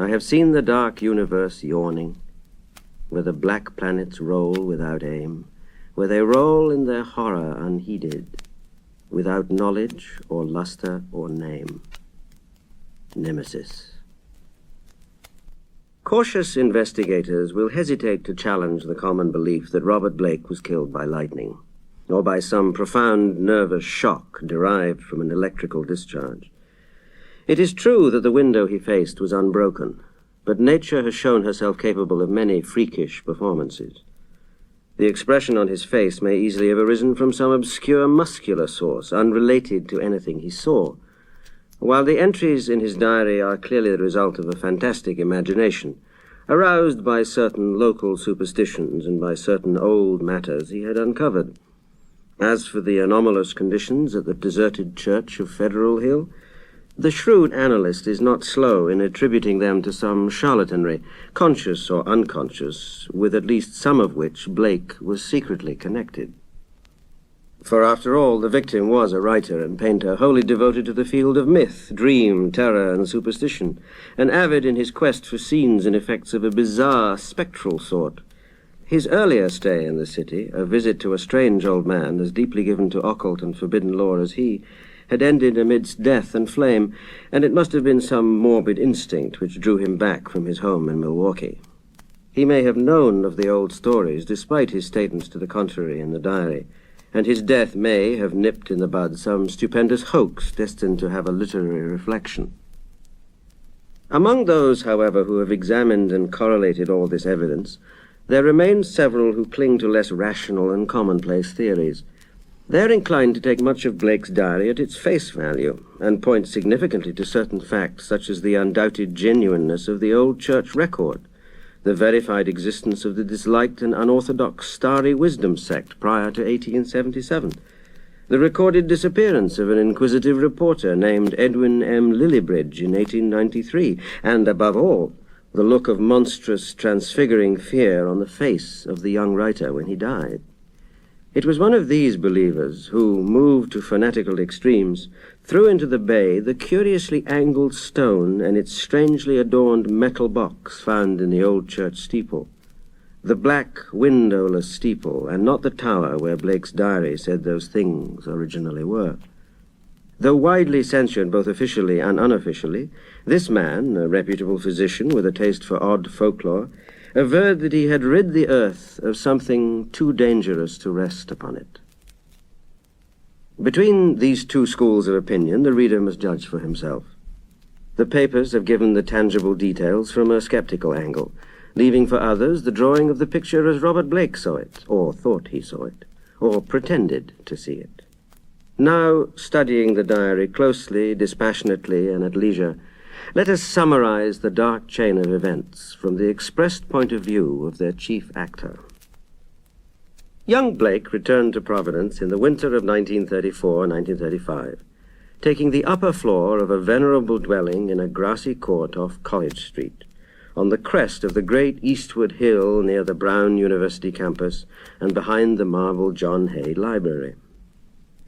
I have seen the dark universe yawning, where the black planets roll without aim, where they roll in their horror unheeded, without knowledge or luster or name. Nemesis. Cautious investigators will hesitate to challenge the common belief that Robert Blake was killed by lightning, or by some profound nervous shock derived from an electrical discharge. It is true that the window he faced was unbroken, but nature has shown herself capable of many freakish performances. The expression on his face may easily have arisen from some obscure muscular source, unrelated to anything he saw, while the entries in his diary are clearly the result of a fantastic imagination, aroused by certain local superstitions and by certain old matters he had uncovered. As for the anomalous conditions at the deserted church of Federal Hill, the shrewd analyst is not slow in attributing them to some charlatanry, conscious or unconscious, with at least some of which Blake was secretly connected. For after all, the victim was a writer and painter wholly devoted to the field of myth, dream, terror, and superstition, and avid in his quest for scenes and effects of a bizarre, spectral sort. His earlier stay in the city, a visit to a strange old man as deeply given to occult and forbidden lore as he, had ended amidst death and flame, and it must have been some morbid instinct which drew him back from his home in Milwaukee. He may have known of the old stories, despite his statements to the contrary in the diary, and his death may have nipped in the bud some stupendous hoax destined to have a literary reflection. Among those, however, who have examined and correlated all this evidence, there remain several who cling to less rational and commonplace theories. They are inclined to take much of Blake's diary at its face value, and point significantly to certain facts such as the undoubted genuineness of the old church record, the verified existence of the disliked and unorthodox Starry Wisdom sect prior to 1877, the recorded disappearance of an inquisitive reporter named Edwin M. Lillibridge in 1893, and, above all, the look of monstrous, transfiguring fear on the face of the young writer when he died. It was one of these believers who, moved to fanatical extremes, threw into the bay the curiously angled stone and its strangely adorned metal box found in the old church steeple. The black, windowless steeple, and not the tower where Blake's diary said those things originally were. Though widely censured both officially and unofficially, this man, a reputable physician with a taste for odd folklore, averred that he had rid the earth of something too dangerous to rest upon it. Between these two schools of opinion, the reader must judge for himself. The papers have given the tangible details from a skeptical angle, leaving for others the drawing of the picture as Robert Blake saw it, or thought he saw it, or pretended to see it. Now, studying the diary closely, dispassionately, and at leisure, let us summarize the dark chain of events from the expressed point of view of their chief actor. Young Blake returned to Providence in the winter of 1934-1935, taking the upper floor of a venerable dwelling in a grassy court off College Street, on the crest of the great eastward hill near the Brown University campus and behind the marble John Hay Library.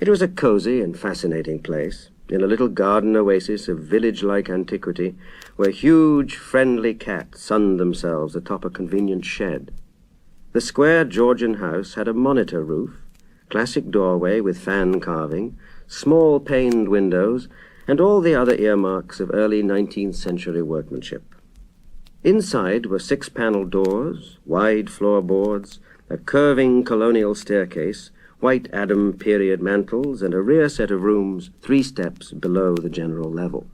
It was a cozy and fascinating place, in a little garden oasis of village-like antiquity, where huge, friendly cats sunned themselves atop a convenient shed. The square Georgian house had a monitor roof, classic doorway with fan carving, small paned windows, and all the other earmarks of early 19th century workmanship. Inside were 6-panel doors, wide floorboards, a curving colonial staircase, white Adam period mantels, and a rear set of rooms 3 steps below the general level.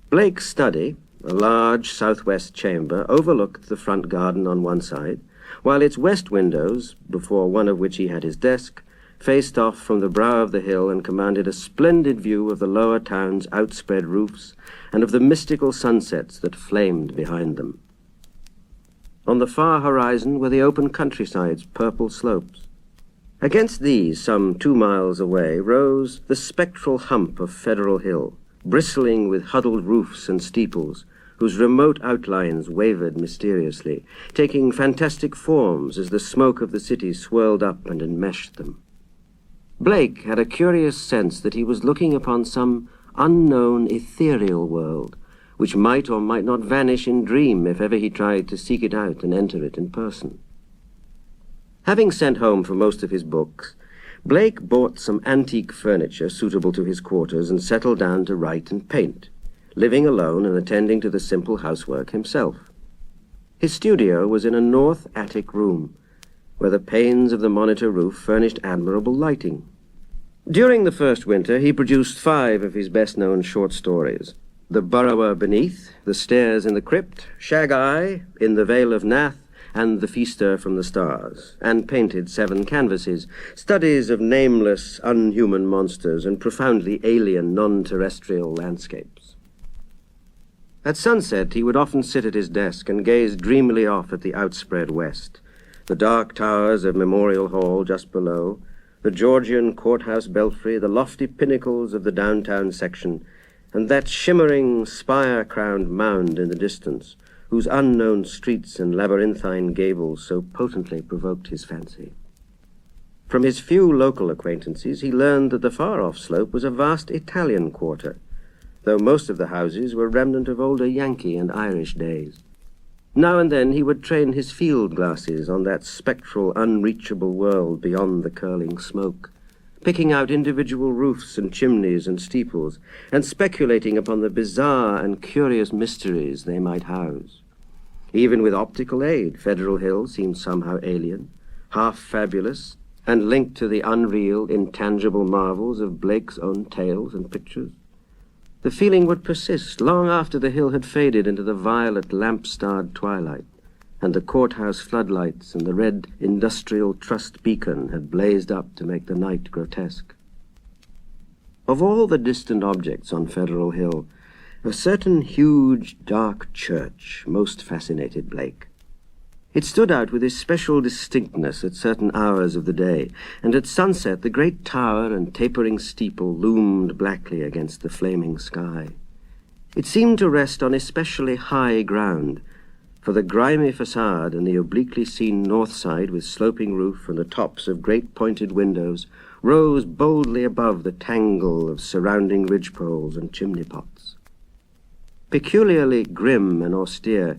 Blake's study, a large southwest chamber, overlooked the front garden on one side, while its west windows, before one of which he had his desk, faced off from the brow of the hill and commanded a splendid view of the lower town's outspread roofs and of the mystical sunsets that flamed behind them. On the far horizon were the open countryside's purple slopes. Against these, some 2 miles away, rose the spectral hump of Federal Hill, bristling with huddled roofs and steeples, whose remote outlines wavered mysteriously, taking fantastic forms as the smoke of the city swirled up and enmeshed them. Blake had a curious sense that he was looking upon some unknown ethereal world, which might or might not vanish in dream if ever he tried to seek it out and enter it in person. Having sent home for most of his books, Blake bought some antique furniture suitable to his quarters and settled down to write and paint, living alone and attending to the simple housework himself. His studio was in a north attic room, where the panes of the monitor roof furnished admirable lighting. During the first winter, he produced 5 of his best-known short stories: The Burrower Beneath, The Stairs in the Crypt, Shag-Eye, In the Vale of Nath, and The Feaster from the Stars, and painted 7 canvases, studies of nameless, unhuman monsters and profoundly alien, non-terrestrial landscapes. At sunset, he would often sit at his desk and gaze dreamily off at the outspread west, the dark towers of Memorial Hall just below, the Georgian courthouse belfry, the lofty pinnacles of the downtown section, and that shimmering, spire-crowned mound in the distance, whose unknown streets and labyrinthine gables so potently provoked his fancy. From his few local acquaintances, he learned that the far-off slope was a vast Italian quarter, though most of the houses were remnant of older Yankee and Irish days. Now and then he would train his field glasses on that spectral, unreachable world beyond the curling smoke, picking out individual roofs and chimneys and steeples, and speculating upon the bizarre and curious mysteries they might house. Even with optical aid, Federal Hill seemed somehow alien, half fabulous, and linked to the unreal, intangible marvels of Blake's own tales and pictures. The feeling would persist long after the hill had faded into the violet lamp-starred twilight, and the courthouse floodlights and the red industrial trust beacon had blazed up to make the night grotesque. Of all the distant objects on Federal Hill, a certain huge, dark church most fascinated Blake. It stood out with especial distinctness at certain hours of the day, and at sunset the great tower and tapering steeple loomed blackly against the flaming sky. It seemed to rest on especially high ground, for the grimy facade and the obliquely seen north side with sloping roof and the tops of great pointed windows rose boldly above the tangle of surrounding ridgepoles and chimney pots. Peculiarly grim and austere,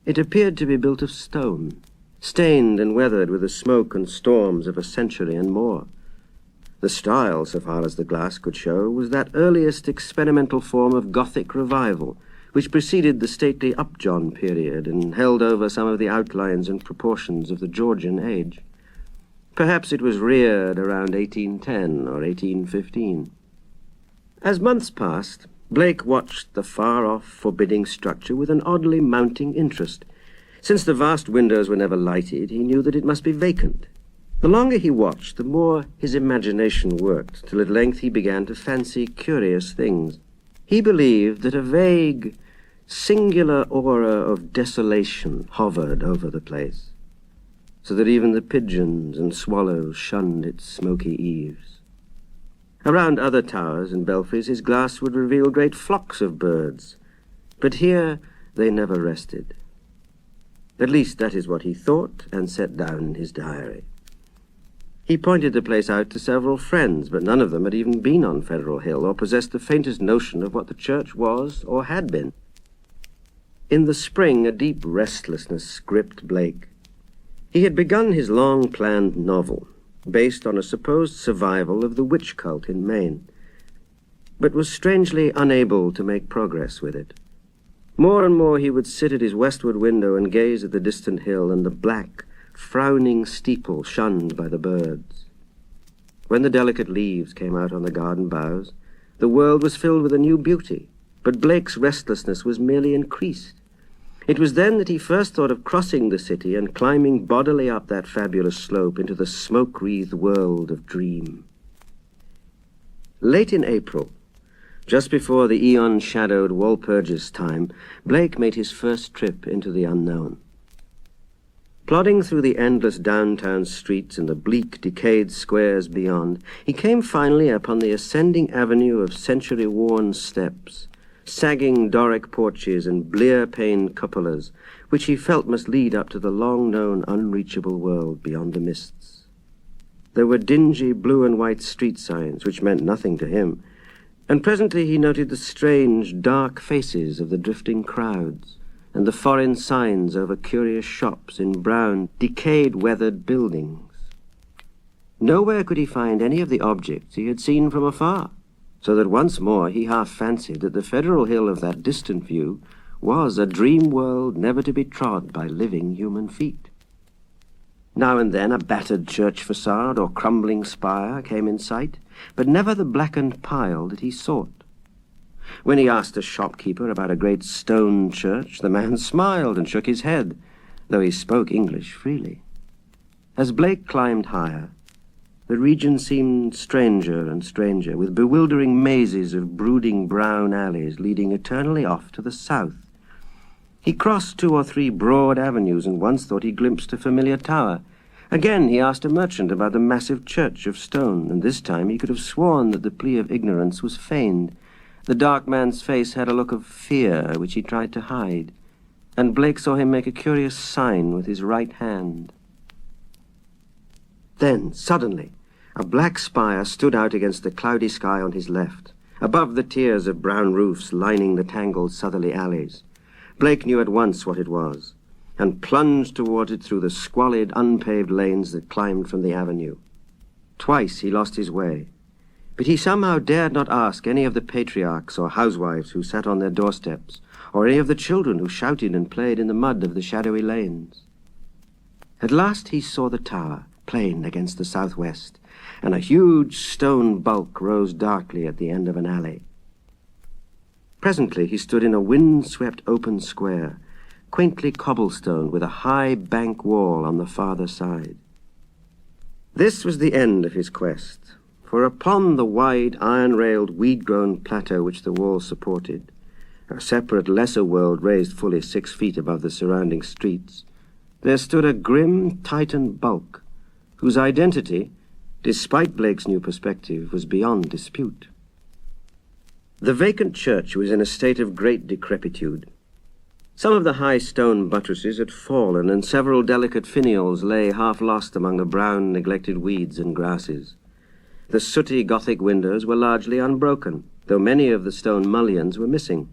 it appeared to be built of stone, stained and weathered with the smoke and storms of a century and more. The style, so far as the glass could show, was that earliest experimental form of Gothic revival, which preceded the stately Upjohn period and held over some of the outlines and proportions of the Georgian age. Perhaps it was reared around 1810 or 1815. As months passed, Blake watched the far-off, forbidding structure with an oddly mounting interest. Since the vast windows were never lighted, he knew that it must be vacant. The longer he watched, the more his imagination worked, till at length he began to fancy curious things. He believed that a vague, singular aura of desolation hovered over the place, so that even the pigeons and swallows shunned its smoky eaves. Around other towers and belfries his glass would reveal great flocks of birds, but here they never rested. At least that is what he thought and set down in his diary. He pointed the place out to several friends, but none of them had even been on Federal Hill or possessed the faintest notion of what the church was or had been. In the spring, a deep restlessness gripped Blake. He had begun his long-planned novel, based on a supposed survival of the witch cult in Maine, but was strangely unable to make progress with it. More and more he would sit at his westward window and gaze at the distant hill and the black, frowning steeple shunned by the birds. When the delicate leaves came out on the garden boughs, the world was filled with a new beauty, but Blake's restlessness was merely increased. It was then that he first thought of crossing the city and climbing bodily up that fabulous slope into the smoke-wreathed world of dream. Late in April, just before the eon-shadowed Walpurgis time, Blake made his first trip into the unknown. Plodding through the endless downtown streets and the bleak, decayed squares beyond, he came finally upon the ascending avenue of century-worn steps, sagging Doric porches and blear-paned cupolas, which he felt must lead up to the long-known, unreachable world beyond the mists. There were dingy blue and white street signs, which meant nothing to him, And presently he noted the strange, dark faces of the drifting crowds, and the foreign signs over curious shops in brown, decayed, weathered buildings. Nowhere could he find any of the objects he had seen from afar, so that once more he half fancied that the federal hill of that distant view was a dream world never to be trod by living human feet. Now and then a battered church facade or crumbling spire came in sight, but never the blackened pile that he sought. When he asked a shopkeeper about a great stone church, the man smiled and shook his head, though he spoke English freely. As Blake climbed higher, the region seemed stranger and stranger, with bewildering mazes of brooding brown alleys leading eternally off to the south. He crossed 2 or 3 broad avenues and once thought he glimpsed a familiar tower. Again he asked a merchant about the massive church of stone, and this time he could have sworn that the plea of ignorance was feigned. The dark man's face had a look of fear which he tried to hide, and Blake saw him make a curious sign with his right hand. Then, suddenly, a black spire stood out against the cloudy sky on his left, above the tiers of brown roofs lining the tangled southerly alleys. Blake knew at once what it was, and plunged toward it through the squalid, unpaved lanes that climbed from the avenue. Twice he lost his way, but he somehow dared not ask any of the patriarchs or housewives who sat on their doorsteps, or any of the children who shouted and played in the mud of the shadowy lanes. At last he saw the tower, plain against the southwest, and a huge stone bulk rose darkly at the end of an alley. Presently he stood in a wind-swept open square, quaintly cobblestoned with a high bank wall on the farther side. This was the end of his quest, for upon the wide, iron-railed, weed-grown plateau which the wall supported, a separate lesser world raised fully 6 feet above the surrounding streets, there stood a grim Titan bulk, whose identity, despite Blake's new perspective, was beyond dispute. The vacant church was in a state of great decrepitude. Some of the high stone buttresses had fallen, and several delicate finials lay half lost among the brown, neglected weeds and grasses. The sooty Gothic windows were largely unbroken, though many of the stone mullions were missing.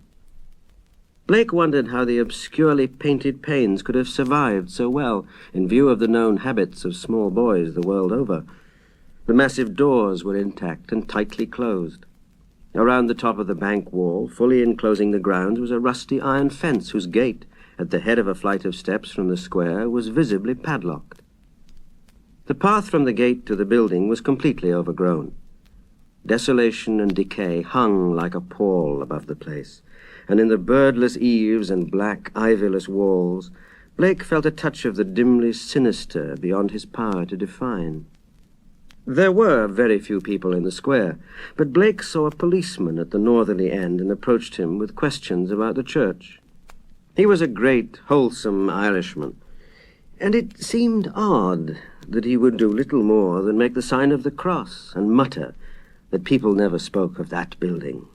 Blake wondered how the obscurely painted panes could have survived so well, in view of the known habits of small boys the world over. The massive doors were intact and tightly closed. Around the top of the bank wall, fully enclosing the grounds, was a rusty iron fence whose gate, at the head of a flight of steps from the square, was visibly padlocked. The path from the gate to the building was completely overgrown. Desolation and decay hung like a pall above the place, and in the birdless eaves and black, ivyless walls, Blake felt a touch of the dimly sinister beyond his power to define. There were very few people in the square, but Blake saw a policeman at the northerly end and approached him with questions about the church. He was a great, wholesome Irishman, and it seemed odd that he would do little more than make the sign of the cross and mutter that people never spoke of that building.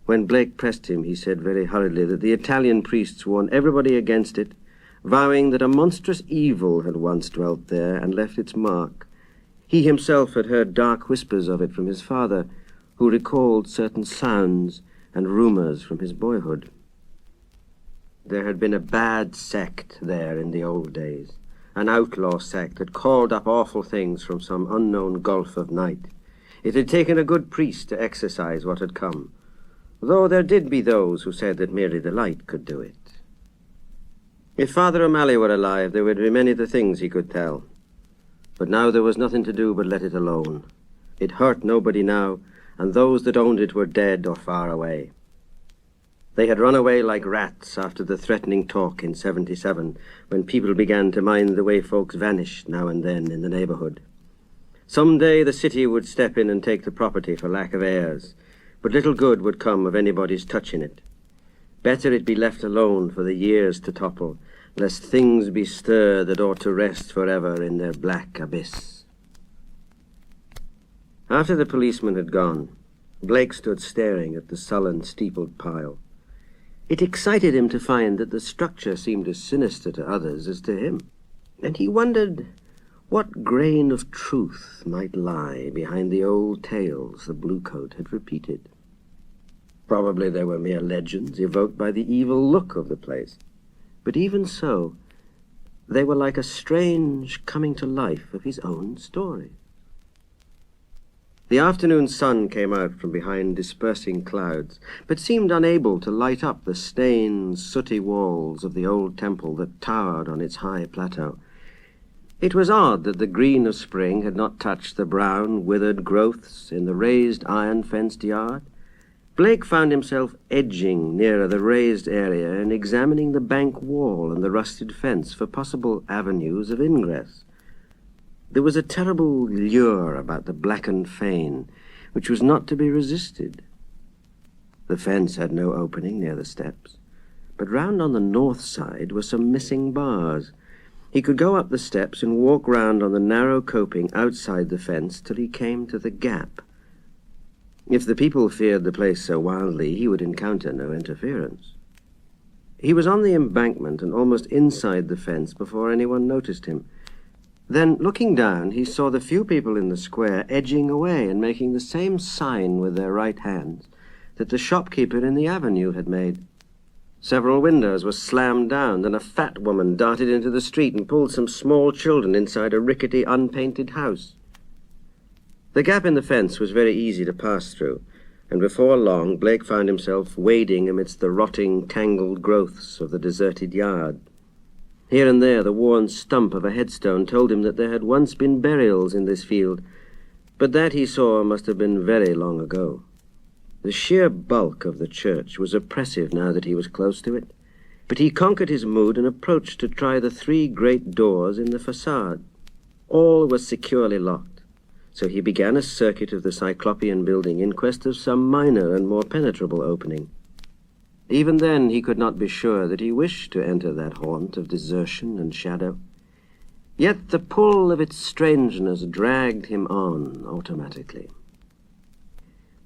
When Blake pressed him, he said very hurriedly that the Italian priests warned everybody against it, vowing that a monstrous evil had once dwelt there and left its mark. He himself had heard dark whispers of it from his father, who recalled certain sounds and rumors from his boyhood. There had been a bad sect there in the old days, an outlaw sect that called up awful things from some unknown gulf of night. It had taken a good priest to exorcise what had come, though there did be those who said that merely the light could do it. If Father O'Malley were alive, there would be many the things he could tell. But now there was nothing to do but let it alone. It hurt nobody now, and those that owned it were dead or far away. They had run away like rats after the threatening talk in 77, when people began to mind the way folks vanished now and then in the neighborhood. Some day the city would step in and take the property for lack of heirs, but little good would come of anybody's touching it. Better it be left alone for the years to topple, lest things be stirred that ought to rest forever in their black abyss. After the policeman had gone, Blake stood staring at the sullen, steepled pile. It excited him to find that the structure seemed as sinister to others as to him, and he wondered What grain of truth might lie behind the old tales the bluecoat had repeated? Probably they were mere legends evoked by the evil look of the place. But even so, they were like a strange coming to life of his own story. The afternoon sun came out from behind dispersing clouds, but seemed unable to light up the stained, sooty walls of the old temple that towered on its high plateau. It was odd that the green of spring had not touched the brown, withered growths in the raised iron-fenced yard. Blake found himself edging nearer the raised area and examining the bank wall and the rusted fence for possible avenues of ingress. There was a terrible lure about the blackened fane, which was not to be resisted. The fence had no opening near the steps, but round on the north side were some missing bars. He could go up the steps and walk round on the narrow coping outside the fence till he came to the gap. If the people feared the place so wildly, he would encounter no interference. He was on the embankment and almost inside the fence before anyone noticed him. Then, looking down, he saw the few people in the square edging away and making the same sign with their right hands that the shopkeeper in the avenue had made. Several windows were slammed down, and a fat woman darted into the street and pulled some small children inside a rickety, unpainted house. The gap in the fence was very easy to pass through, and before long Blake found himself wading amidst the rotting, tangled growths of the deserted yard. Here and there the worn stump of a headstone told him that there had once been burials in this field, but that, he saw, must have been very long ago. The sheer bulk of the church was oppressive now that he was close to it, but he conquered his mood and approached to try the 3 great doors in the facade. All was securely locked, so he began a circuit of the Cyclopean building in quest of some minor and more penetrable opening. Even then he could not be sure that he wished to enter that haunt of desertion and shadow. Yet the pull of its strangeness dragged him on automatically.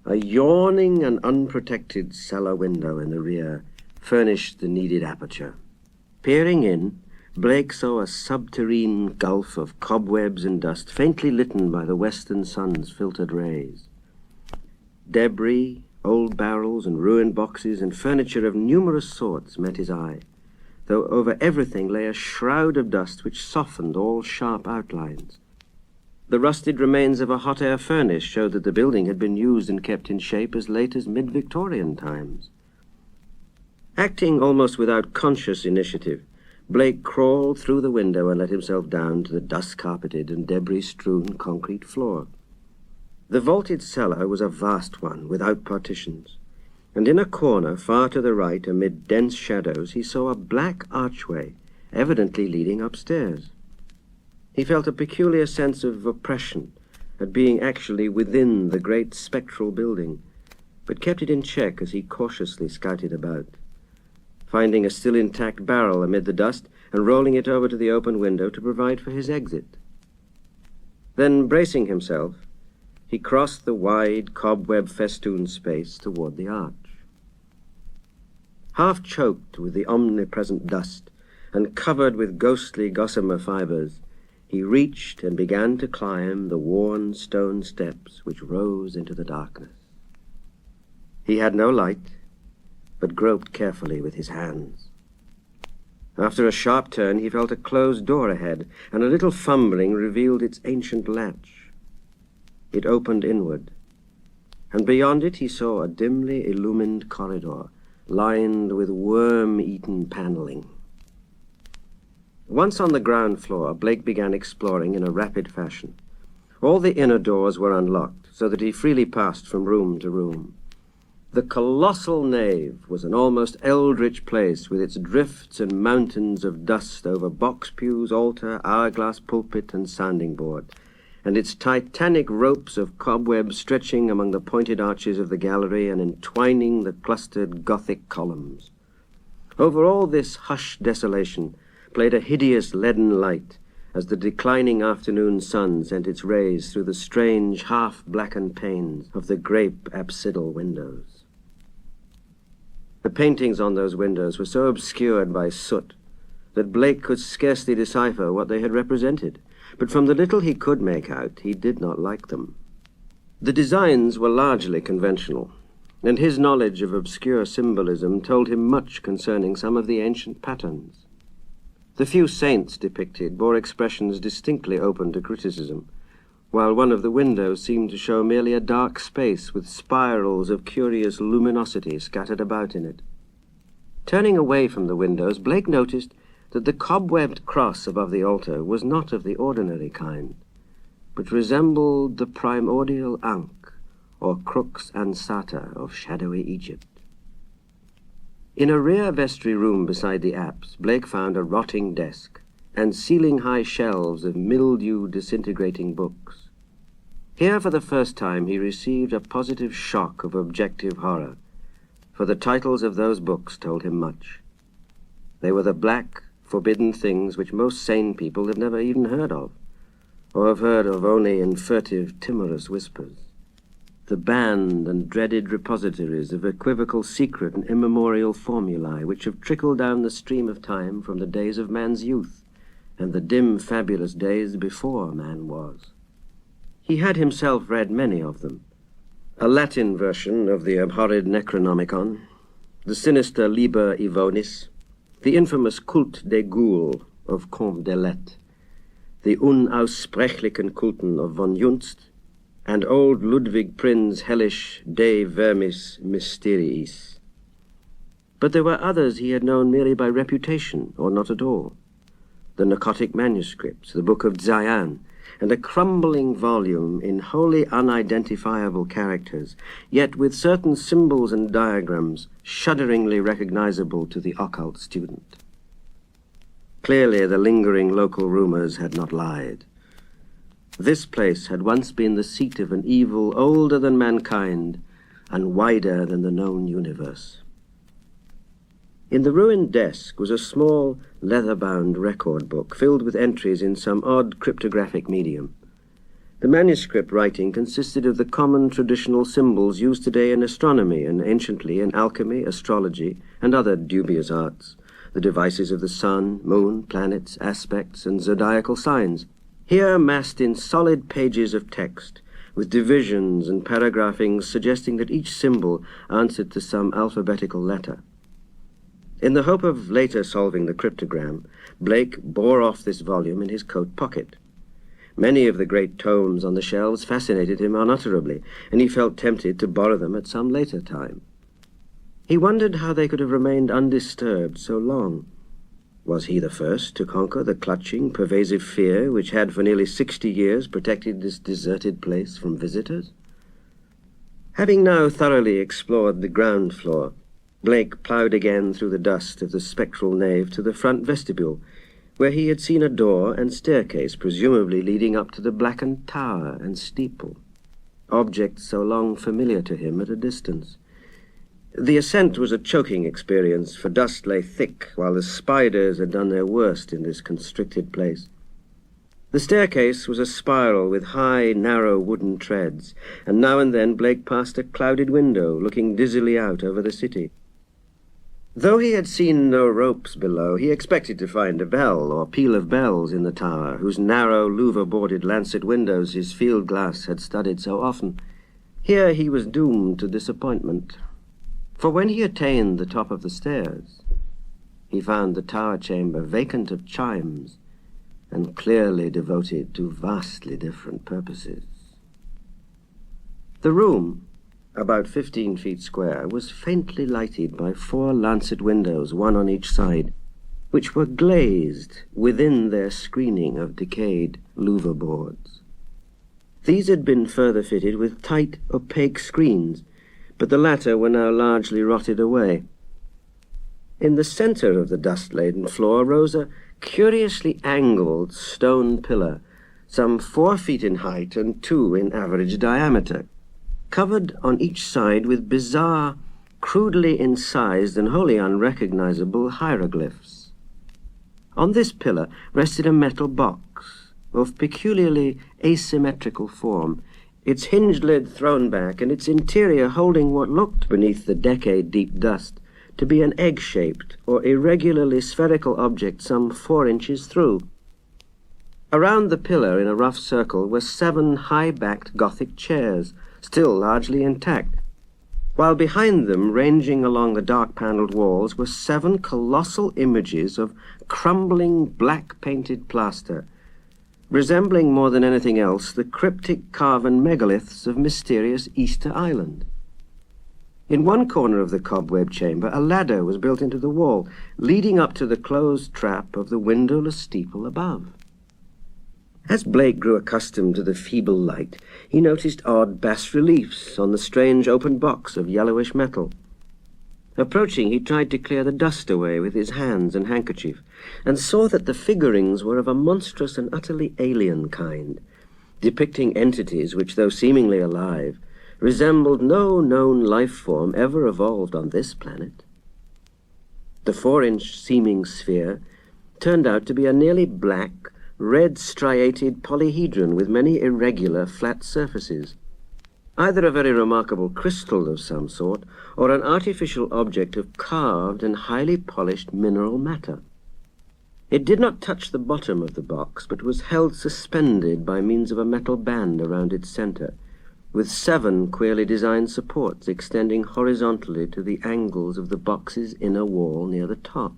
A yawning and unprotected cellar window in the rear furnished the needed aperture. Peering in, Blake saw a subterrene gulf of cobwebs and dust faintly lit by the western sun's filtered rays. Debris, old barrels and ruined boxes and furniture of numerous sorts met his eye, though over everything lay a shroud of dust which softened all sharp outlines. The rusted remains of a hot-air furnace showed that the building had been used and kept in shape as late as mid-Victorian times. Acting almost without conscious initiative, Blake crawled through the window and let himself down to the dust-carpeted and debris-strewn concrete floor. The vaulted cellar was a vast one, without partitions, and in a corner far to the right, amid dense shadows, he saw a black archway, evidently leading upstairs. He felt a peculiar sense of oppression at being actually within the great spectral building, but kept it in check as he cautiously scouted about, finding a still intact barrel amid the dust and rolling it over to the open window to provide for his exit. Then, bracing himself, he crossed the wide, cobweb-festooned space toward the arch. Half choked with the omnipresent dust and covered with ghostly gossamer fibers, he reached and began to climb the worn stone steps which rose into the darkness. He had no light, but groped carefully with his hands. After a sharp turn, he felt a closed door ahead, and a little fumbling revealed its ancient latch. It opened inward, and beyond it he saw a dimly illumined corridor, lined with worm-eaten paneling. Once on the ground floor, Blake began exploring in a rapid fashion. All the inner doors were unlocked, so that he freely passed from room to room. The colossal nave was an almost eldritch place, with its drifts and mountains of dust over box pews, altar, hourglass pulpit, and sounding board, and its titanic ropes of cobweb stretching among the pointed arches of the gallery and entwining the clustered Gothic columns. Over all this hushed desolation played a hideous leaden light as the declining afternoon sun sent its rays through the strange half-blackened panes of the grape apsidal windows. The paintings on those windows were so obscured by soot that Blake could scarcely decipher what they had represented. but from the little he could make out, he did not like them. The designs were largely conventional, and his knowledge of obscure symbolism told him much concerning some of the ancient patterns. The few saints depicted bore expressions distinctly open to criticism, while one of the windows seemed to show merely a dark space with spirals of curious luminosity scattered about in it. Turning away from the windows, Blake noticed that the cobwebbed cross above the altar was not of the ordinary kind, but resembled the primordial Ankh, or Crux Ansata of shadowy Egypt. In a rear vestry room beside the apse, Blake found a rotting desk and ceiling-high shelves of mildew-disintegrating books. Here, for the first time, he received a positive shock of objective horror, for the titles of those books told him much. They were the black, forbidden things which most sane people have never even heard of, or have heard of only in furtive, timorous whispers. The banned and dreaded repositories of equivocal secret and immemorial formulae which have trickled down the stream of time from the days of man's youth and the dim, fabulous days before man was. He had himself read many of them. A Latin version of the abhorred Necronomicon, the sinister Liber Ivonis, the infamous Kult des Ghouls of Comte de Lette, the Unaussprechlichen Kulten of von Junst, and old Ludwig Prin's hellish De Vermis Mysteriis. But there were others he had known merely by reputation, or not at all. The narcotic manuscripts, the Book of Zayan, and a crumbling volume in wholly unidentifiable characters, yet with certain symbols and diagrams shudderingly recognizable to the occult student. Clearly, the lingering local rumors had not lied. This place had once been the seat of an evil older than mankind and wider than the known universe. In the ruined desk was a small, leather-bound record book filled with entries in some odd cryptographic medium. The manuscript writing consisted of the common traditional symbols used today in astronomy and anciently in alchemy, astrology, and other dubious arts, the devices of the sun, moon, planets, aspects, and zodiacal signs, here massed in solid pages of text, with divisions and paragraphings suggesting that each symbol answered to some alphabetical letter. In the hope of later solving the cryptogram, Blake bore off this volume in his coat pocket. Many of the great tomes on the shelves fascinated him unutterably, and he felt tempted to borrow them at some later time. He wondered how they could have remained undisturbed so long. Was he the first to conquer the clutching, pervasive fear which had for nearly 60 years protected this deserted place from visitors? Having now thoroughly explored the ground floor, Blake ploughed again through the dust of the spectral nave to the front vestibule, where he had seen a door and staircase presumably leading up to the blackened tower and steeple, objects so long familiar to him at a distance. The ascent was a choking experience, for dust lay thick while the spiders had done their worst in this constricted place. The staircase was a spiral with high, narrow wooden treads, and now and then Blake passed a clouded window looking dizzily out over the city. Though he had seen no ropes below, he expected to find a bell or peal of bells in the tower, whose narrow, louver-boarded lancet windows his field glass had studied so often. Here he was doomed to disappointment, for when he attained the top of the stairs, he found the tower chamber vacant of chimes and clearly devoted to vastly different purposes. The room, about 15 feet square, was faintly lighted by 4 lancet windows, one on each side, which were glazed within their screening of decayed louver boards. These had been further fitted with tight, opaque screens, but the latter were now largely rotted away. In the center of the dust-laden floor rose a curiously angled stone pillar, some 4 feet in height and 2 in average diameter, covered on each side with bizarre, crudely incised and wholly unrecognizable hieroglyphs. On this pillar rested a metal box of peculiarly asymmetrical form, its hinged lid thrown back and its interior holding what looked beneath the decade-deep dust to be an egg-shaped or irregularly spherical object some 4 inches through. Around the pillar in a rough circle were 7 high-backed Gothic chairs, still largely intact, while behind them, ranging along the dark-panelled walls, were 7 colossal images of crumbling black-painted plaster, resembling more than anything else the cryptic carven megaliths of mysterious Easter Island. In one corner of the cobweb chamber, a ladder was built into the wall, leading up to the closed trap of the windowless steeple above. As Blake grew accustomed to the feeble light, he noticed odd bas-reliefs on the strange open box of yellowish metal. Approaching, he tried to clear the dust away with his hands and handkerchief, and saw that the figurines were of a monstrous and utterly alien kind, depicting entities which, though seemingly alive, resembled no known life form ever evolved on this planet. The 4-inch seeming sphere turned out to be a nearly black, red striated polyhedron with many irregular flat surfaces, either a very remarkable crystal of some sort or an artificial object of carved and highly polished mineral matter. It did not touch the bottom of the box, but was held suspended by means of a metal band around its center, with 7 queerly designed supports extending horizontally to the angles of the box's inner wall near the top.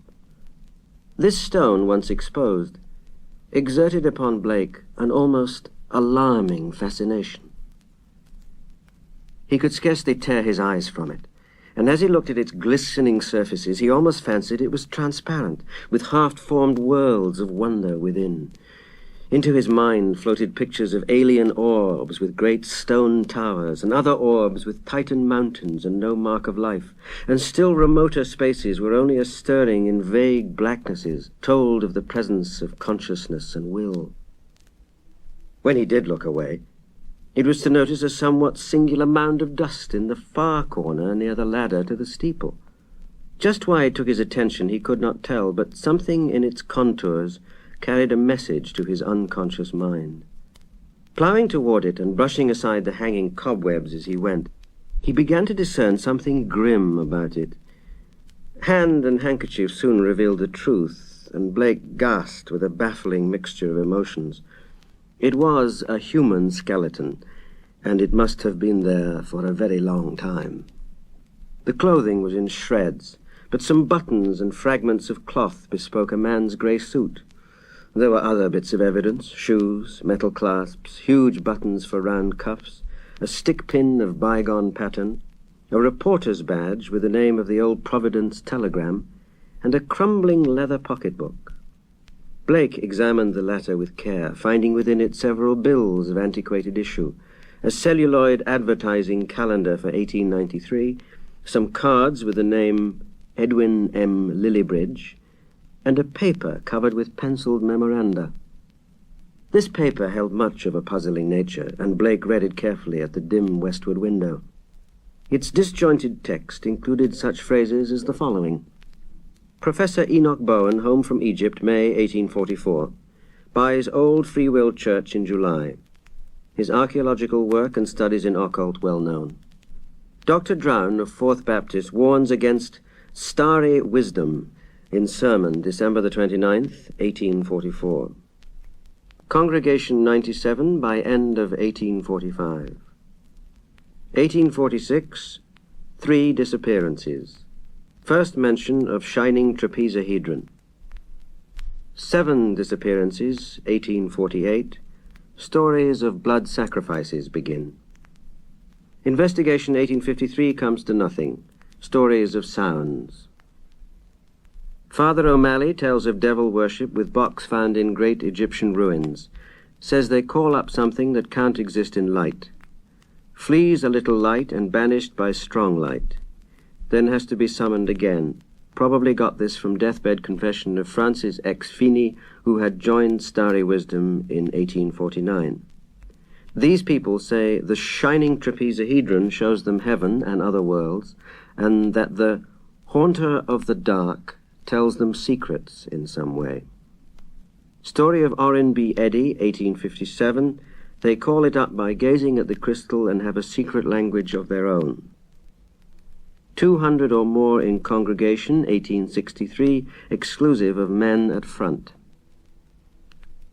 This stone, once exposed, exerted upon Blake an almost alarming fascination. He could scarcely tear his eyes from it, and as he looked at its glistening surfaces, he almost fancied it was transparent, with half-formed worlds of wonder within. Into his mind floated pictures of alien orbs with great stone towers, and other orbs with Titan mountains and no mark of life, and still remoter spaces where only a stirring in vague blacknesses told of the presence of consciousness and will. When he did look away, it was to notice a somewhat singular mound of dust in the far corner near the ladder to the steeple. Just why it took his attention he could not tell, but something in its contours carried a message to his unconscious mind. Ploughing toward it and brushing aside the hanging cobwebs as he went, he began to discern something grim about it. Hand and handkerchief soon revealed the truth, and Blake gasped with a baffling mixture of emotions. It was a human skeleton, and it must have been there for a very long time. The clothing was in shreds, but some buttons and fragments of cloth bespoke a man's grey suit. There were other bits of evidence: shoes, metal clasps, huge buttons for round cuffs, a stick pin of bygone pattern, a reporter's badge with the name of the old Providence telegram, and a crumbling leather pocketbook. Blake examined the latter with care, finding within it several bills of antiquated issue, a celluloid advertising calendar for 1893, some cards with the name Edwin M. Lillibridge, and a paper covered with penciled memoranda. This paper held much of a puzzling nature, and Blake read it carefully at the dim westward window. Its disjointed text included such phrases as the following: Professor Enoch Bowen, home from Egypt, May 1844, buys old Free Will Church in July. His archaeological work and studies in occult well known. Dr. Drown of Fourth Baptist warns against starry wisdom in sermon, December the 29th, 1844. Congregation 97 by end of 1845. 1846, 3 disappearances. First mention of shining trapezohedron. 7 disappearances, 1848. Stories of blood sacrifices begin. Investigation 1853 comes to nothing. Stories of sounds. Father O'Malley tells of devil worship with box found in great Egyptian ruins. Says they call up something that can't exist in light. Flees a little light and banished by strong light. Then has to be summoned again. Probably got this from deathbed confession of Francis X. Feeney, who had joined Starry Wisdom in 1849. These people say the shining trapezohedron shows them heaven and other worlds, and that the haunter of the dark tells them secrets in some way. Story of Orrin B. Eddy, 1857. They call it up by gazing at the crystal and have a secret language of their own. 200 or more in congregation, 1863, exclusive of men at front.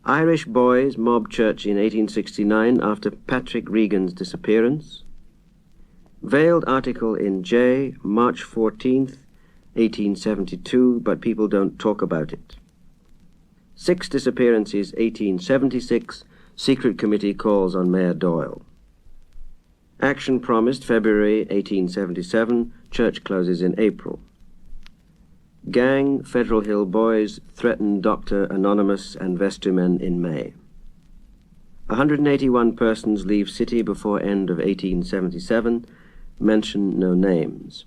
Irish boys mob church in 1869 after Patrick Regan's disappearance. Veiled article in J, March 14th, 1872, but people don't talk about it. 6 disappearances, 1876, secret committee calls on Mayor Doyle. Action promised February 1877, church closes in April. Gang, Federal Hill boys, threaten Dr. Anonymous and vestrymen in May. 181 persons leave city before end of 1877, mention no names.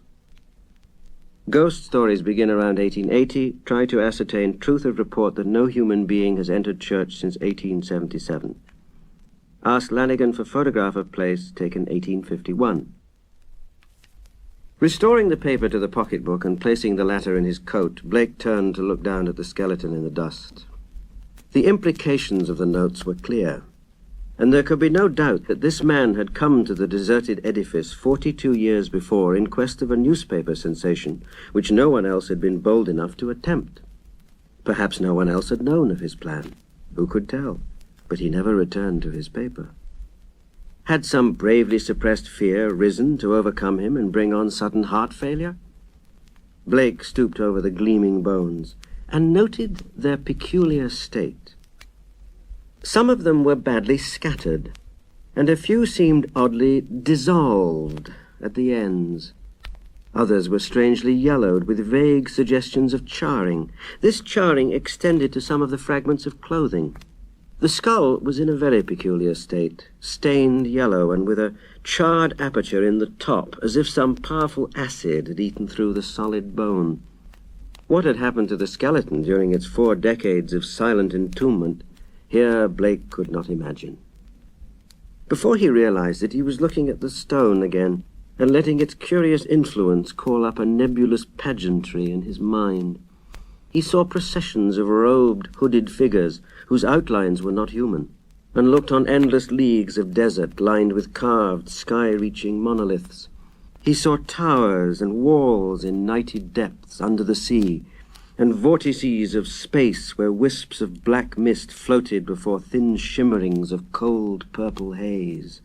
Ghost stories begin around 1880, try to ascertain truth of report that no human being has entered church since 1877. Ask Lanigan for photograph of place taken 1851. Restoring the paper to the pocketbook and placing the latter in his coat, Blake turned to look down at the skeleton in the dust. The implications of the notes were clear, and there could be no doubt that this man had come to the deserted edifice 42 years before in quest of a newspaper sensation which no one else had been bold enough to attempt. Perhaps no one else had known of his plan. Who could tell? But he never returned to his paper. Had some bravely suppressed fear risen to overcome him and bring on sudden heart failure? Blake stooped over the gleaming bones and noted their peculiar state. Some of them were badly scattered, and a few seemed oddly dissolved at the ends. Others were strangely yellowed with vague suggestions of charring. This charring extended to some of the fragments of clothing. The skull was in a very peculiar state, stained yellow and with a charred aperture in the top, as if some powerful acid had eaten through the solid bone. What had happened to the skeleton during its 4 decades of silent entombment, here Blake could not imagine. Before he realized it, he was looking at the stone again and letting its curious influence call up a nebulous pageantry in his mind. He saw processions of robed, hooded figures whose outlines were not human, and looked on endless leagues of desert lined with carved, sky-reaching monoliths. He saw towers and walls in nighted depths under the sea, and vortices of space where wisps of black mist floated before thin shimmerings of cold purple haze.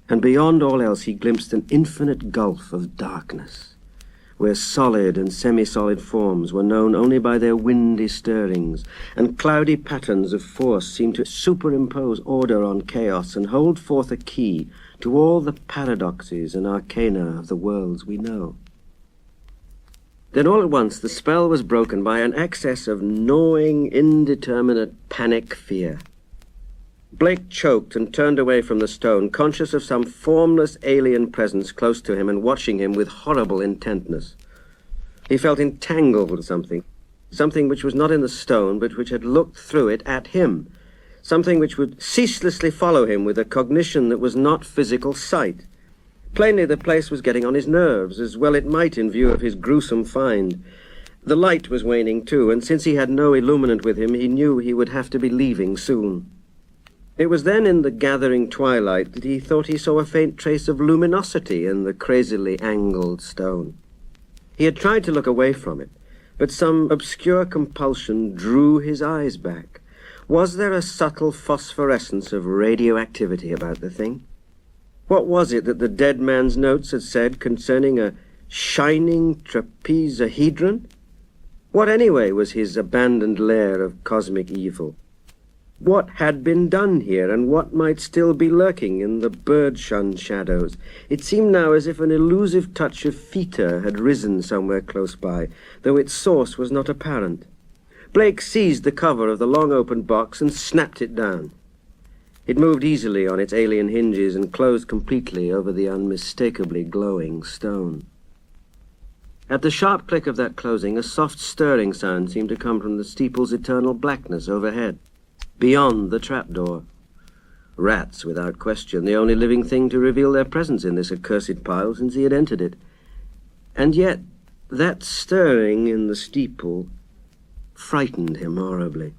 And beyond all else he glimpsed an infinite gulf of darkness, where solid and semi-solid forms were known only by their windy stirrings, and cloudy patterns of force seemed to superimpose order on chaos and hold forth a key to all the paradoxes and arcana of the worlds we know. Then all at once the spell was broken by an access of gnawing, indeterminate panic fear. Blake choked and turned away from the stone, conscious of some formless alien presence close to him and watching him with horrible intentness. He felt entangled with something which was not in the stone, but which had looked through it at him, something which would ceaselessly follow him with a cognition that was not physical sight. Plainly the place was getting on his nerves, as well it might in view of his gruesome find. The light was waning too, and since he had no illuminant with him, he knew he would have to be leaving soon. It was then in the gathering twilight that he thought he saw a faint trace of luminosity in the crazily angled stone. He had tried to look away from it, but some obscure compulsion drew his eyes back. Was there a subtle phosphorescence of radioactivity about the thing? What was it that the dead man's notes had said concerning a shining trapezohedron? What anyway was his abandoned lair of cosmic evil? What had been done here, and what might still be lurking in the bird-shunned shadows? It seemed now as if an elusive touch of feta had risen somewhere close by, though its source was not apparent. Blake seized the cover of the long-opened box and snapped it down. It moved easily on its alien hinges and closed completely over the unmistakably glowing stone. At the sharp click of that closing, a soft stirring sound seemed to come from the steeple's eternal blackness overhead, beyond the trapdoor. Rats, without question, the only living thing to reveal their presence in this accursed pile since he had entered it. And yet, that stirring in the steeple frightened him horribly,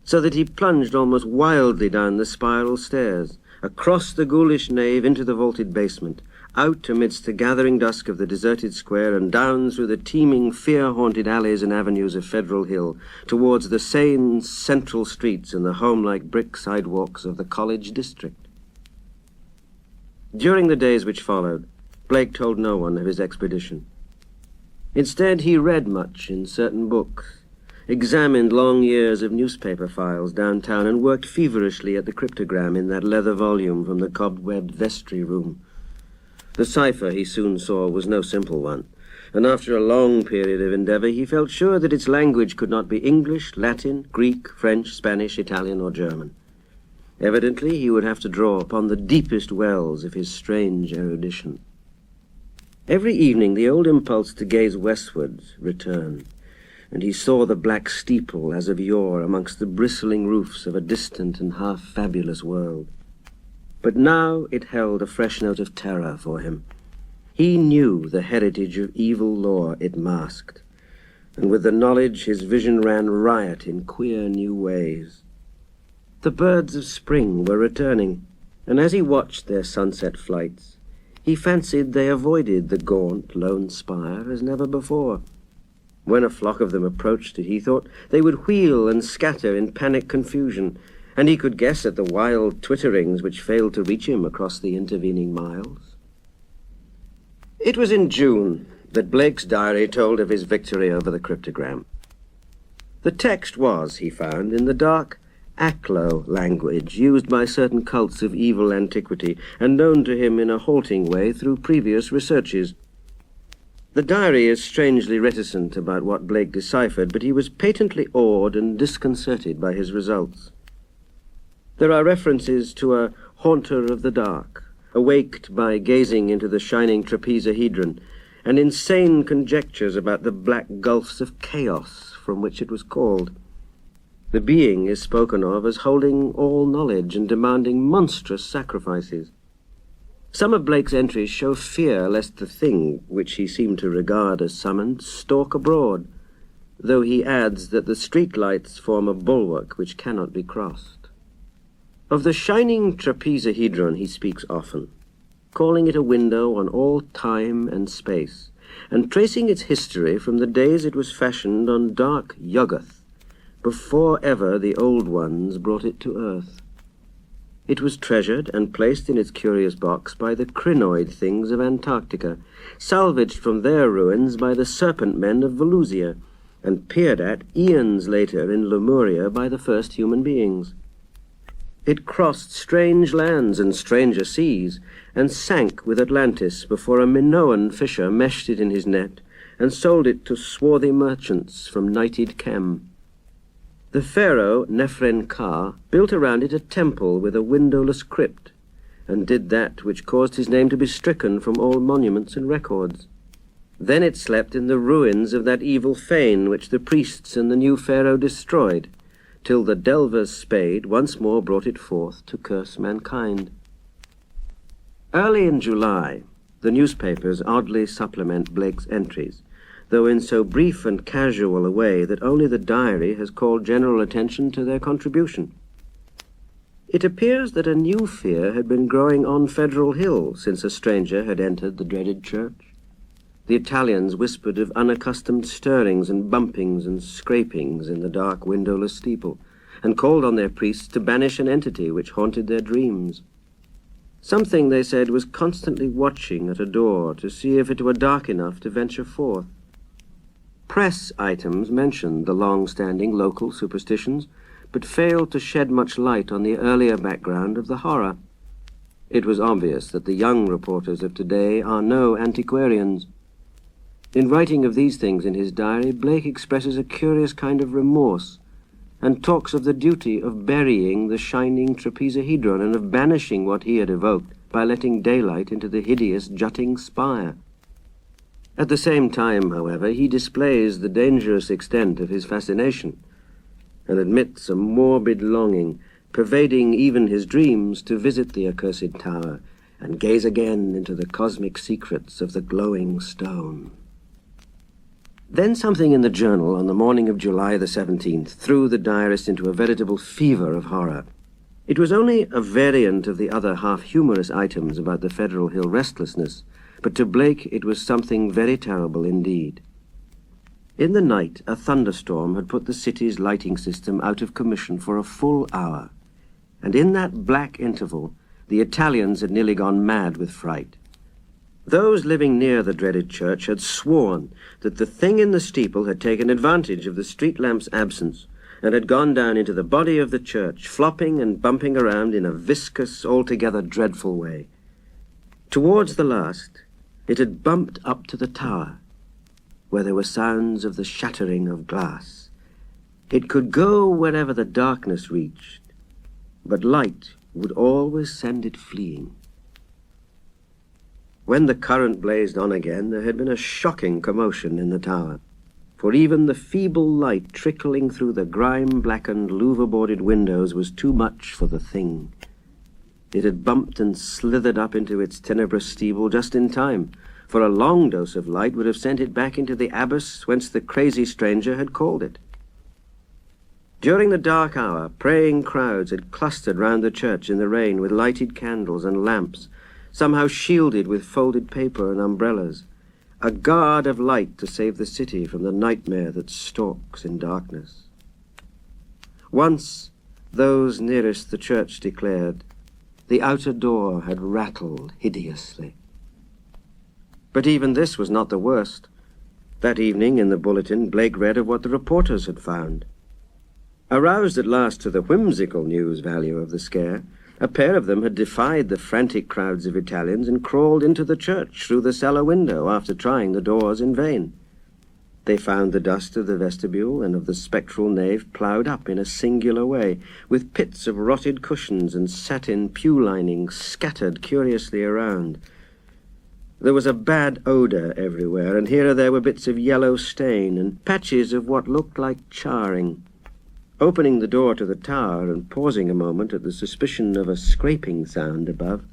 so that he plunged almost wildly down the spiral stairs, across the ghoulish nave into the vaulted basement, out amidst the gathering dusk of the deserted square and down through the teeming, fear-haunted alleys and avenues of Federal Hill towards the sane central streets and the home-like brick sidewalks of the college district. During the days which followed, Blake told no one of his expedition. Instead, he read much in certain books, examined long years of newspaper files downtown, and worked feverishly at the cryptogram in that leather volume from the cobwebbed vestry room. The cipher, he soon saw, was no simple one, and after a long period of endeavor, he felt sure that its language could not be English, Latin, Greek, French, Spanish, Italian, or German. Evidently, he would have to draw upon the deepest wells of his strange erudition. Every evening, the old impulse to gaze westwards returned, and he saw the black steeple as of yore amongst the bristling roofs of a distant and half-fabulous world. But now it held a fresh note of terror for him. He knew the heritage of evil lore it masked, and with the knowledge his vision ran riot in queer new ways. The birds of spring were returning, and as he watched their sunset flights, he fancied they avoided the gaunt, lone spire as never before. When a flock of them approached it, he thought they would wheel and scatter in panic confusion, and he could guess at the wild twitterings which failed to reach him across the intervening miles. It was in June that Blake's diary told of his victory over the cryptogram. The text was, he found, in the dark Aklo language used by certain cults of evil antiquity and known to him in a halting way through previous researches. The diary is strangely reticent about what Blake deciphered, but he was patently awed and disconcerted by his results. There are references to a haunter of the dark, awaked by gazing into the shining trapezahedron, and insane conjectures about the black gulfs of chaos from which it was called. The being is spoken of as holding all knowledge and demanding monstrous sacrifices. Some of Blake's entries show fear lest the thing, which he seemed to regard as summoned, stalk abroad, though he adds that the streetlights form a bulwark which cannot be crossed. Of the shining trapezahedron he speaks often, calling it a window on all time and space, and tracing its history from the days it was fashioned on dark Yuggoth, before ever the old ones brought it to earth. It was treasured and placed in its curious box by the crinoid things of Antarctica, salvaged from their ruins by the serpent men of Volusia, and peered at eons later in Lemuria by the first human beings. It crossed strange lands and stranger seas, and sank with Atlantis before a Minoan fisher meshed it in his net and sold it to swarthy merchants from nighted Kem. The pharaoh Nephren-Ka built around it a temple with a windowless crypt, and did that which caused his name to be stricken from all monuments and records. Then it slept in the ruins of that evil fane which the priests and the new pharaoh destroyed, till the delver's spade once more brought it forth to curse mankind. Early in July, the newspapers oddly supplement Blake's entries, though in so brief and casual a way that only the diary has called general attention to their contribution. It appears that a new fear had been growing on Federal Hill since a stranger had entered the dreaded church. The Italians whispered of unaccustomed stirrings and bumpings and scrapings in the dark windowless steeple, and called on their priests to banish an entity which haunted their dreams. Something, they said, was constantly watching at a door to see if it were dark enough to venture forth. Press items mentioned the long-standing local superstitions, but failed to shed much light on the earlier background of the horror. It was obvious that the young reporters of today are no antiquarians. In writing of these things in his diary, Blake expresses a curious kind of remorse, and talks of the duty of burying the shining trapezahedron and of banishing what he had evoked by letting daylight into the hideous jutting spire. At the same time, however, he displays the dangerous extent of his fascination, and admits a morbid longing, pervading even his dreams, to visit the accursed tower and gaze again into the cosmic secrets of the glowing stone. Then something in the journal on the morning of July the 17th threw the diarist into a veritable fever of horror. It was only a variant of the other half-humorous items about the Federal Hill restlessness, but to Blake it was something very terrible indeed. In the night, a thunderstorm had put the city's lighting system out of commission for a full hour, and in that black interval, the Italians had nearly gone mad with fright. Those living near the dreaded church had sworn that the thing in the steeple had taken advantage of the street lamp's absence and had gone down into the body of the church, flopping and bumping around in a viscous, altogether dreadful way. Towards the last, it had bumped up to the tower, where there were sounds of the shattering of glass. It could go wherever the darkness reached, but light would always send it fleeing. When the current blazed on again, there had been a shocking commotion in the tower, for even the feeble light trickling through the grime-blackened, louver-boarded windows was too much for the thing. It had bumped and slithered up into its tenebrous steeple just in time, for a long dose of light would have sent it back into the abyss whence the crazy stranger had called it. During the dark hour, praying crowds had clustered round the church in the rain with lighted candles and lamps, somehow shielded with folded paper and umbrellas, a guard of light to save the city from the nightmare that stalks in darkness. Once, those nearest the church declared, the outer door had rattled hideously. But even this was not the worst. That evening in the bulletin, Blake read of what the reporters had found. Aroused at last to the whimsical news value of the scare, a pair of them had defied the frantic crowds of Italians and crawled into the church through the cellar window after trying the doors in vain. They found the dust of the vestibule and of the spectral nave ploughed up in a singular way, with pits of rotted cushions and satin pew linings scattered curiously around. There was a bad odour everywhere, and here and there were bits of yellow stain and patches of what looked like charring. Opening the door to the tower and pausing a moment at the suspicion of a scraping sound above,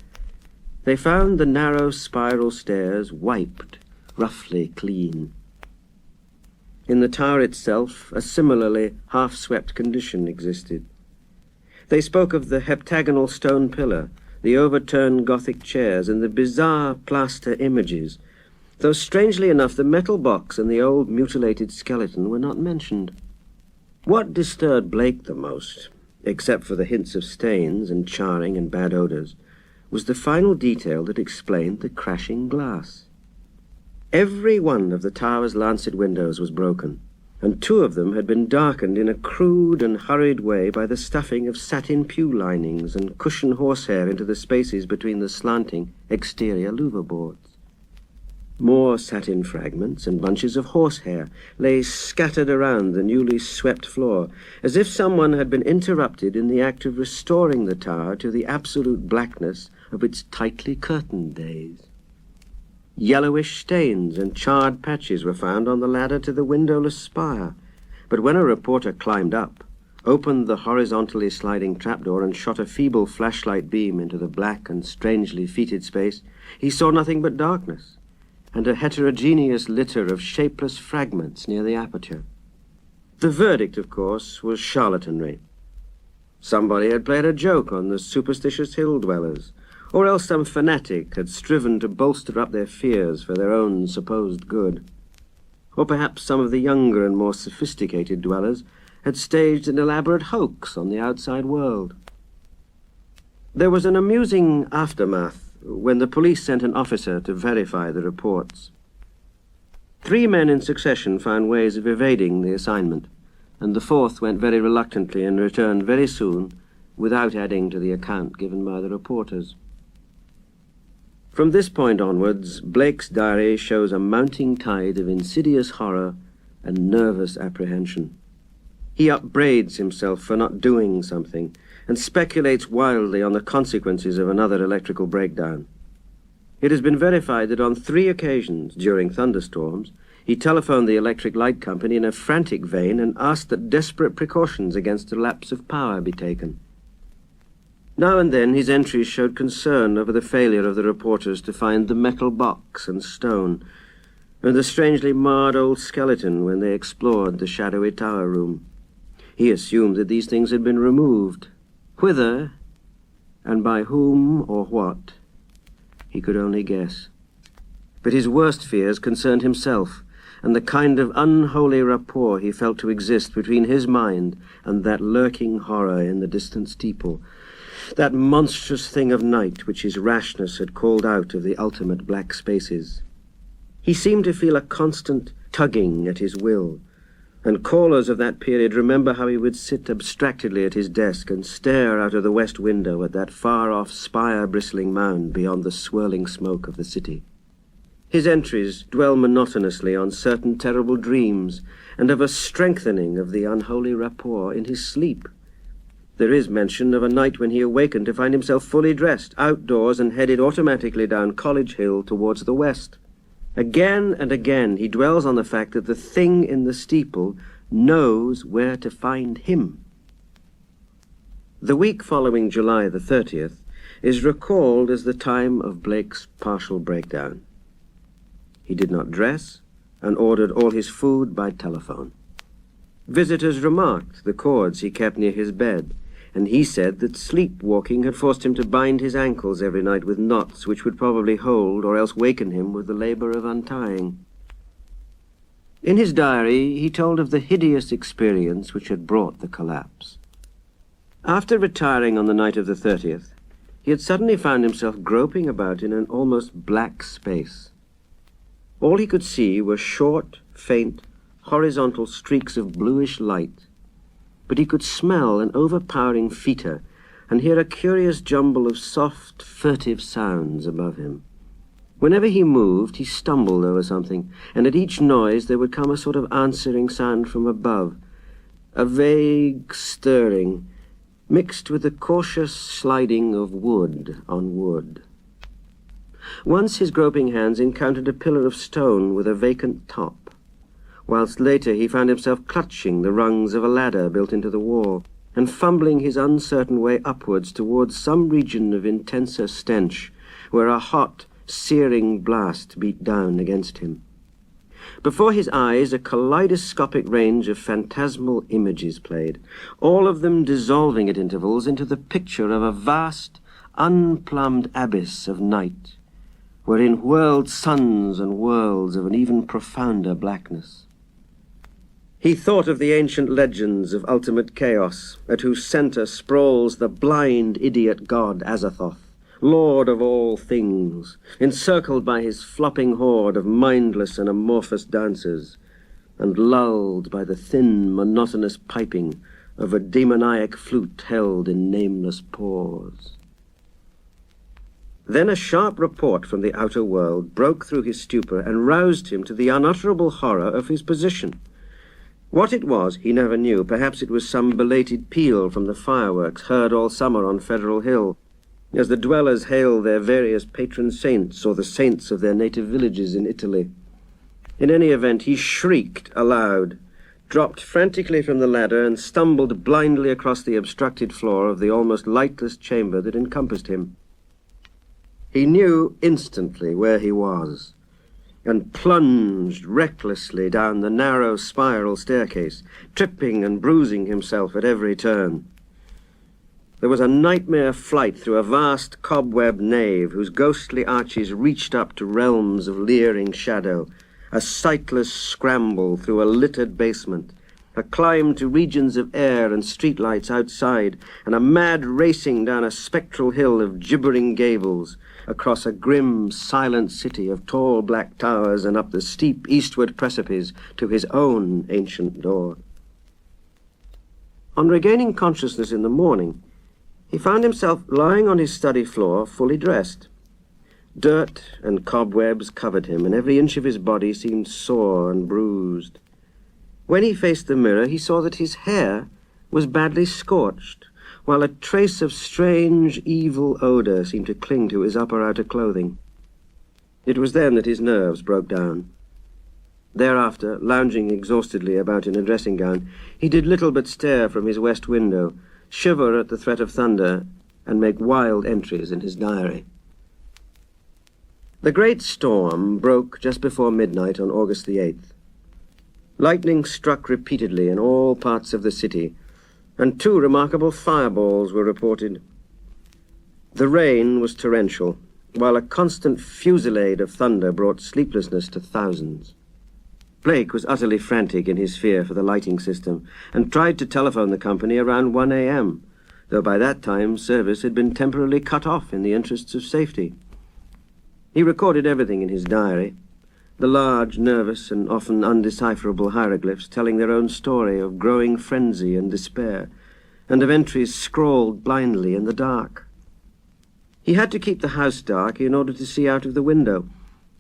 they found the narrow spiral stairs wiped roughly clean. In the tower itself, a similarly half-swept condition existed. They spoke of the heptagonal stone pillar, the overturned Gothic chairs, and the bizarre plaster images, though strangely enough the metal box and the old mutilated skeleton were not mentioned. What disturbed Blake the most, except for the hints of stains and charring and bad odours, was the final detail that explained the crashing glass. Every one of the tower's lancet windows was broken, and 2 of them had been darkened in a crude and hurried way by the stuffing of satin pew linings and cushion horsehair into the spaces between the slanting exterior louver boards. More satin fragments and bunches of horsehair lay scattered around the newly swept floor, as if someone had been interrupted in the act of restoring the tower to the absolute blackness of its tightly curtained days. Yellowish stains and charred patches were found on the ladder to the windowless spire, but when a reporter climbed up, opened the horizontally sliding trapdoor and shot a feeble flashlight beam into the black and strangely fetid space, he saw nothing but darkness and a heterogeneous litter of shapeless fragments near the aperture. The verdict, of course, was charlatanry. Somebody had played a joke on the superstitious hill-dwellers, or else some fanatic had striven to bolster up their fears for their own supposed good. Or perhaps some of the younger and more sophisticated dwellers had staged an elaborate hoax on the outside world. There was an amusing aftermath when the police sent an officer to verify the reports. 3 men in succession found ways of evading the assignment, and the 4th went very reluctantly and returned very soon without adding to the account given by the reporters. From this point onwards, Blake's diary shows a mounting tide of insidious horror and nervous apprehension. He upbraids himself for not doing something and speculates wildly on the consequences of another electrical breakdown. It has been verified that on 3 occasions during thunderstorms, he telephoned the electric light company in a frantic vein and asked that desperate precautions against a lapse of power be taken. Now and then his entries showed concern over the failure of the reporters to find the metal box and stone, and the strangely marred old skeleton when they explored the shadowy tower room. He assumed that these things had been removed. Whither, and by whom or what, he could only guess. But his worst fears concerned himself, and the kind of unholy rapport he felt to exist between his mind and that lurking horror in the distant steeple, that monstrous thing of night which his rashness had called out of the ultimate black spaces. He seemed to feel a constant tugging at his will, and callers of that period remember how he would sit abstractedly at his desk and stare out of the west window at that far-off spire-bristling mound beyond the swirling smoke of the city. His entries dwell monotonously on certain terrible dreams and of a strengthening of the unholy rapport in his sleep. There is mention of a night when he awakened to find himself fully dressed, outdoors, and headed automatically down College Hill towards the west. Again and again he dwells on the fact that the thing in the steeple knows where to find him. The week following July the 30th is recalled as the time of Blake's partial breakdown. He did not dress and ordered all his food by telephone. Visitors remarked the cords he kept near his bed, and he said that sleepwalking had forced him to bind his ankles every night with knots which would probably hold or else waken him with the labor of untying. In his diary, he told of the hideous experience which had brought the collapse. After retiring on the night of the 30th, he had suddenly found himself groping about in an almost black space. All he could see were short, faint, horizontal streaks of bluish light, but he could smell an overpowering foetor and hear a curious jumble of soft, furtive sounds above him. Whenever he moved, he stumbled over something, and at each noise there would come a sort of answering sound from above, a vague stirring, mixed with the cautious sliding of wood on wood. Once his groping hands encountered a pillar of stone with a vacant top, whilst later he found himself clutching the rungs of a ladder built into the wall and fumbling his uncertain way upwards towards some region of intenser stench where a hot, searing blast beat down against him. Before his eyes a kaleidoscopic range of phantasmal images played, all of them dissolving at intervals into the picture of a vast, unplumbed abyss of night, wherein whirled suns and worlds of an even profounder blackness. He thought of the ancient legends of ultimate chaos, at whose center sprawls the blind idiot god Azathoth, lord of all things, encircled by his flopping horde of mindless and amorphous dancers, and lulled by the thin, monotonous piping of a demoniac flute held in nameless paws. Then a sharp report from the outer world broke through his stupor and roused him to the unutterable horror of his position. What it was, he never knew. Perhaps it was some belated peal from the fireworks heard all summer on Federal Hill, as the dwellers hail their various patron saints or the saints of their native villages in Italy. In any event, he shrieked aloud, dropped frantically from the ladder, and stumbled blindly across the obstructed floor of the almost lightless chamber that encompassed him. He knew instantly where he was, and plunged recklessly down the narrow spiral staircase, tripping and bruising himself at every turn. There was a nightmare flight through a vast cobweb nave whose ghostly arches reached up to realms of leering shadow, a sightless scramble through a littered basement, a climb to regions of air and streetlights outside, and a mad racing down a spectral hill of gibbering gables, across a grim, silent city of tall black towers and up the steep eastward precipice to his own ancient door. On regaining consciousness in the morning, he found himself lying on his study floor, fully dressed. Dirt and cobwebs covered him, and every inch of his body seemed sore and bruised. When he faced the mirror, he saw that his hair was badly scorched, while a trace of strange, evil odor seemed to cling to his upper-outer clothing. It was then that his nerves broke down. Thereafter, lounging exhaustedly about in a dressing gown, he did little but stare from his west window, shiver at the threat of thunder, and make wild entries in his diary. The great storm broke just before midnight on August the 8th. Lightning struck repeatedly in all parts of the city, and 2 remarkable fireballs were reported. The rain was torrential, while a constant fusillade of thunder brought sleeplessness to thousands. Blake was utterly frantic in his fear for the lighting system and tried to telephone the company around 1 a.m., though by that time service had been temporarily cut off in the interests of safety. He recorded everything in his diary, the large, nervous, and often undecipherable hieroglyphs telling their own story of growing frenzy and despair, and of entries scrawled blindly in the dark. He had to keep the house dark in order to see out of the window,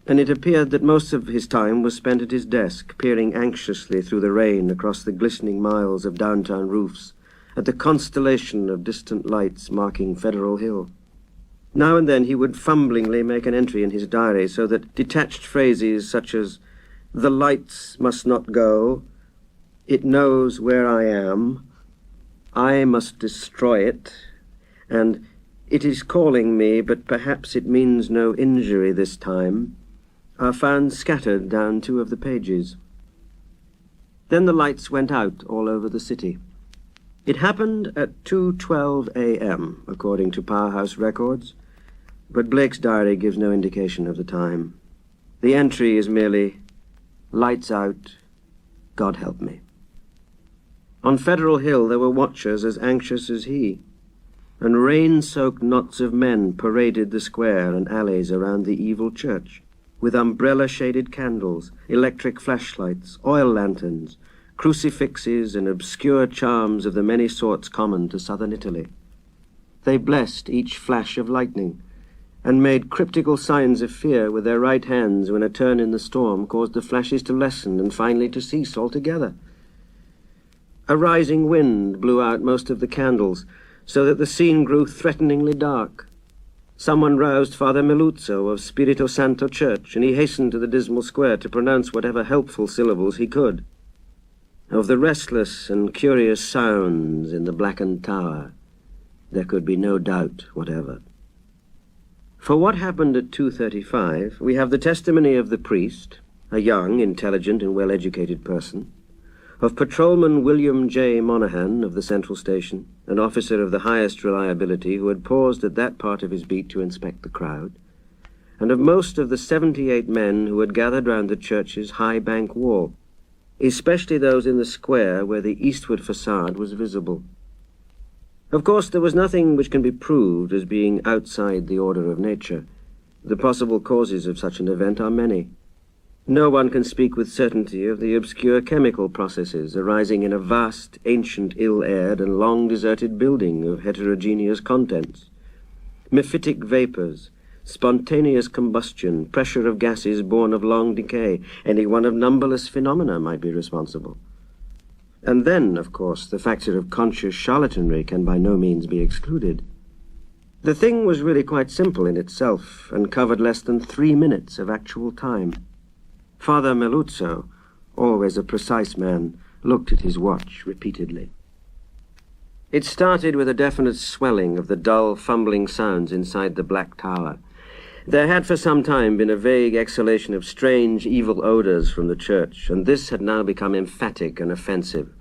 and it appeared that most of his time was spent at his desk, peering anxiously through the rain across the glistening miles of downtown roofs, at the constellation of distant lights marking Federal Hill. Now and then he would fumblingly make an entry in his diary so that detached phrases such as, "The lights must not go," "It knows where I am," "I must destroy it," and "It is calling me, but perhaps it means no injury this time," are found scattered down 2 of the pages. Then the lights went out all over the city. It happened at 2:12 a.m., according to powerhouse records, but Blake's diary gives no indication of the time. The entry is merely, "Lights out, God help me." On Federal Hill there were watchers as anxious as he, and rain-soaked knots of men paraded the square and alleys around the evil church, with umbrella-shaded candles, electric flashlights, oil lanterns, crucifixes, and obscure charms of the many sorts common to southern Italy. They blessed each flash of lightning, and made cryptical signs of fear with their right hands when a turn in the storm caused the flashes to lessen and finally to cease altogether. A rising wind blew out most of the candles, so that the scene grew threateningly dark. Someone roused Father Meluzzo of Spirito Santo Church, and he hastened to the dismal square to pronounce whatever helpful syllables he could. Of the restless and curious sounds in the blackened tower, there could be no doubt whatever. For what happened at 2:35, we have the testimony of the priest, a young, intelligent, and well-educated person, of Patrolman William J. Monaghan of the Central Station, an officer of the highest reliability who had paused at that part of his beat to inspect the crowd, and of most of the 78 men who had gathered round the church's high bank wall, especially those in the square where the eastward facade was visible. Of course, there was nothing which can be proved as being outside the order of nature. The possible causes of such an event are many. No one can speak with certainty of the obscure chemical processes arising in a vast, ancient, ill-aired and long-deserted building of heterogeneous contents. Mephitic vapors, spontaneous combustion, pressure of gases born of long decay, any one of numberless phenomena might be responsible. And then, of course, the factor of conscious charlatanry can by no means be excluded. The thing was really quite simple in itself, and covered less than 3 minutes of actual time. Father Meluzzo, always a precise man, looked at his watch repeatedly. It started with a definite swelling of the dull, fumbling sounds inside the black tower. There had for some time been a vague exhalation of strange, evil odors from the church, and this had now become emphatic and offensive.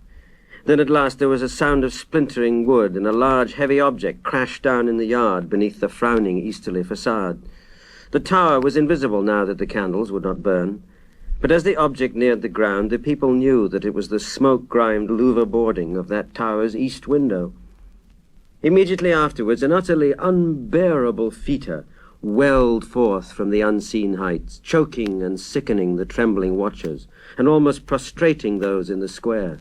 Then at last there was a sound of splintering wood, and a large, heavy object crashed down in the yard beneath the frowning easterly facade. The tower was invisible now that the candles would not burn, but as the object neared the ground, the people knew that it was the smoke-grimed louver boarding of that tower's east window. Immediately afterwards, an utterly unbearable foetor welled forth from the unseen heights, choking and sickening the trembling watchers, and almost prostrating those in the square.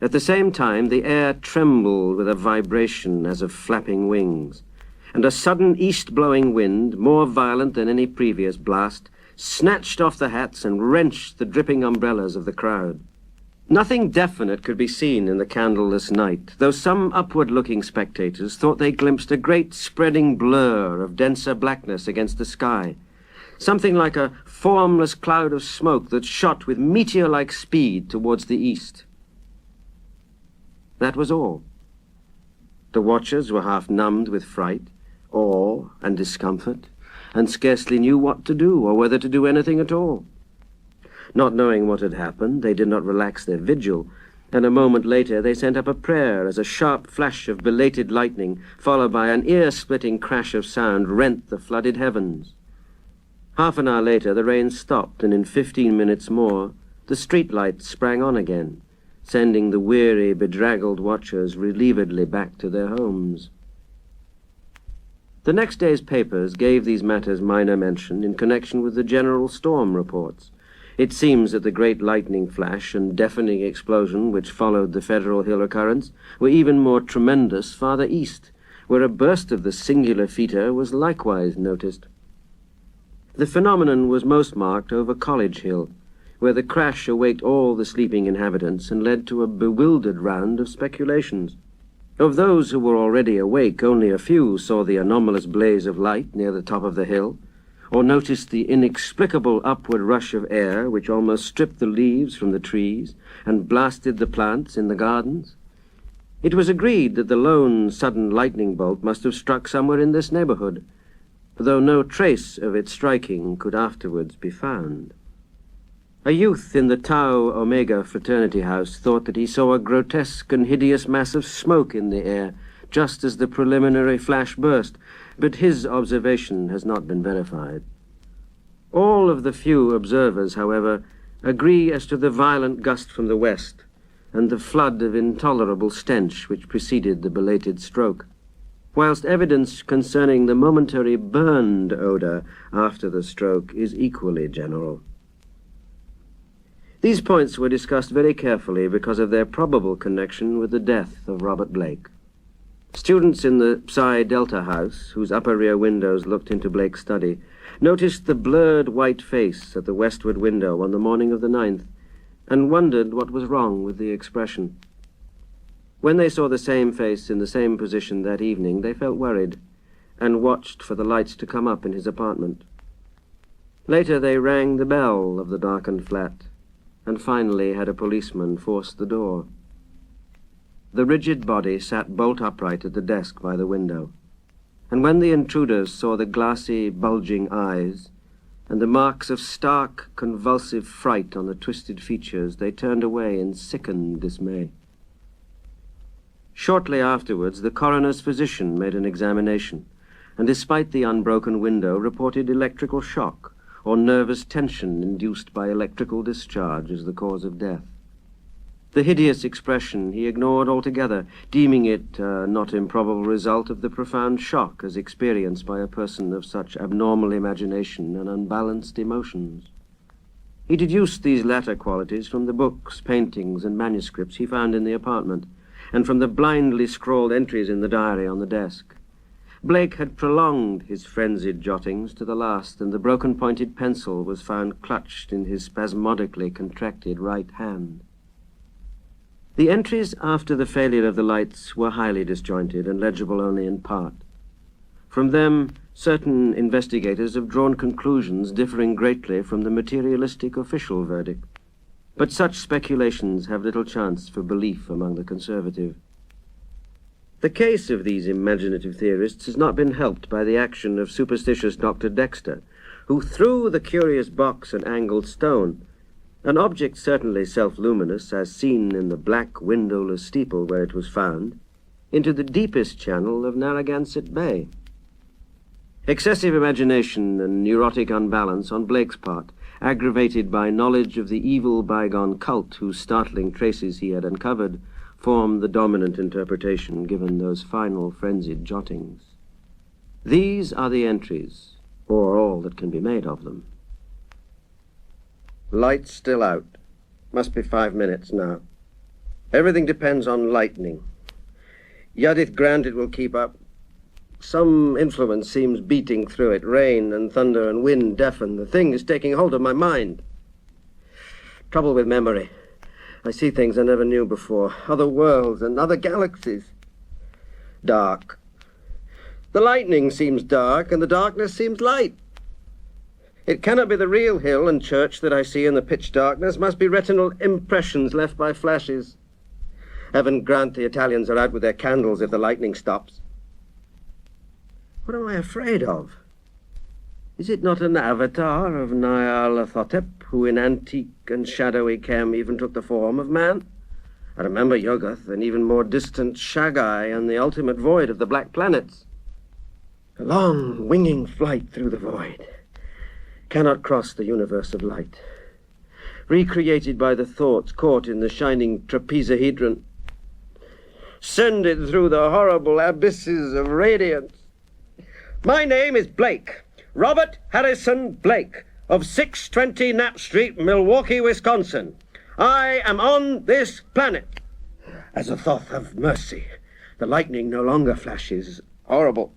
At the same time, the air trembled with a vibration as of flapping wings, and a sudden east-blowing wind, more violent than any previous blast, snatched off the hats and wrenched the dripping umbrellas of the crowd. Nothing definite could be seen in the candleless night, though some upward-looking spectators thought they glimpsed a great spreading blur of denser blackness against the sky, something like a formless cloud of smoke that shot with meteor-like speed towards the east. That was all. The watchers were half numbed with fright, awe, and discomfort, and scarcely knew what to do or whether to do anything at all. Not knowing what had happened, they did not relax their vigil, and a moment later they sent up a prayer as a sharp flash of belated lightning, followed by an ear-splitting crash of sound, rent the flooded heavens. Half an hour later the rain stopped, and in 15 minutes more the street lights sprang on again, sending the weary, bedraggled watchers relievedly back to their homes. The next day's papers gave these matters minor mention in connection with the general storm reports. It seems that the great lightning flash and deafening explosion which followed the Federal Hill occurrence were even more tremendous farther east, where a burst of the singular fetor was likewise noticed. The phenomenon was most marked over College Hill, where the crash awaked all the sleeping inhabitants and led to a bewildered round of speculations. Of those who were already awake, only a few saw the anomalous blaze of light near the top of the hill, or noticed the inexplicable upward rush of air which almost stripped the leaves from the trees and blasted the plants in the gardens. It was agreed that the lone sudden lightning bolt must have struck somewhere in this neighborhood, though no trace of its striking could afterwards be found. A youth in the Tau Omega fraternity house thought that he saw a grotesque and hideous mass of smoke in the air, just as the preliminary flash burst, but his observation has not been verified. All of the few observers, however, agree as to the violent gust from the west and the flood of intolerable stench which preceded the belated stroke, whilst evidence concerning the momentary burned odor after the stroke is equally general. These points were discussed very carefully because of their probable connection with the death of Robert Blake. Students in the Psi Delta house, whose upper rear windows looked into Blake's study, noticed the blurred white face at the westward window on the morning of the 9th, and wondered what was wrong with the expression. When they saw the same face in the same position that evening, they felt worried, and watched for the lights to come up in his apartment. Later they rang the bell of the darkened flat, and finally had a policeman force the door. The rigid body sat bolt upright at the desk by the window, and when the intruders saw the glassy, bulging eyes and the marks of stark, convulsive fright on the twisted features, they turned away in sickened dismay. Shortly afterwards, the coroner's physician made an examination, and despite the unbroken window, reported electrical shock, or nervous tension induced by electrical discharge as the cause of death. The hideous expression he ignored altogether, deeming it a not improbable result of the profound shock as experienced by a person of such abnormal imagination and unbalanced emotions. He deduced these latter qualities from the books, paintings, and manuscripts he found in the apartment, and from the blindly scrawled entries in the diary on the desk. Blake had prolonged his frenzied jottings to the last, and the broken-pointed pencil was found clutched in his spasmodically contracted right hand. The entries after the failure of the lights were highly disjointed and legible only in part. From them, certain investigators have drawn conclusions differing greatly from the materialistic official verdict, but such speculations have little chance for belief among the conservative. The case of these imaginative theorists has not been helped by the action of superstitious Dr. Dexter, who threw the curious box and angled stone, an object certainly self-luminous as seen in the black windowless steeple where it was found, into the deepest channel of Narragansett Bay. Excessive imagination and neurotic unbalance on Blake's part, aggravated by knowledge of the evil bygone cult whose startling traces he had uncovered, formed the dominant interpretation given those final frenzied jottings. These are the entries, or all that can be made of them. Lights still out. Must be 5 minutes now. Everything depends on lightning. Yadith grant it will keep up. Some influence seems beating through it. Rain and thunder and wind deafen. The thing is taking hold of my mind. Trouble with memory. I see things I never knew before. Other worlds and other galaxies. Dark. The lightning seems dark, and the darkness seems light. It cannot be the real hill and church that I see in the pitch darkness. Must be retinal impressions left by flashes. Heaven grant the Italians are out with their candles if the lightning stops. What am I afraid of? Is it not an avatar of Nyarlathotep, who in antique and shadowy Kem even took the form of man? I remember Yoggoth, and even more distant Shagai and the ultimate void of the Black Planets. A long, winging flight through the void. Cannot cross the universe of light. Recreated by the thoughts caught in the shining trapezohedron. Send it through the horrible abysses of radiance. My name is Blake, Robert Harrison Blake, of 620 Knapp Street, Milwaukee, Wisconsin. I am on this planet. As a thought of mercy, the lightning no longer flashes. Horrible.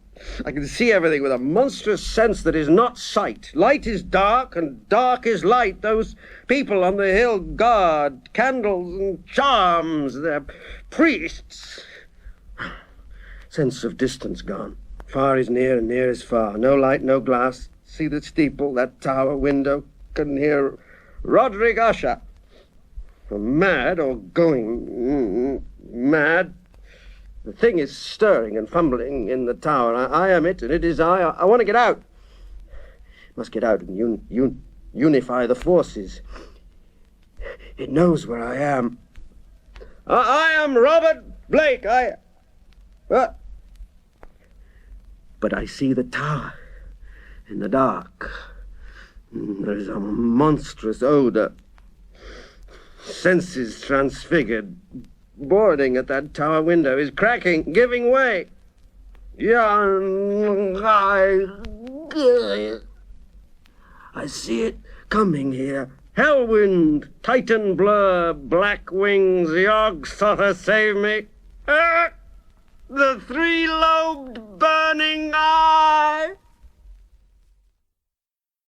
I can see everything with a monstrous sense that is not sight. Light is dark, and dark is light. Those people on the hill guard candles and charms. They're priests. Sense of distance gone. Far is near and near is far. No light, no glass. See the steeple, that tower window. Can hear Roderick Usher. Mad or going mad. The thing is stirring and fumbling in the tower. I am it, and it is I. I want to get out. Must get out and unify the forces. It knows where I am. I am Robert Blake. But I see the tower in the dark. There is a monstrous odor. Senses transfigured. Boarding at that tower window is cracking, giving way. I see it coming here. Hellwind, Titan blur, black wings, Yog-Sothoth save me. The three-lobed burning eye.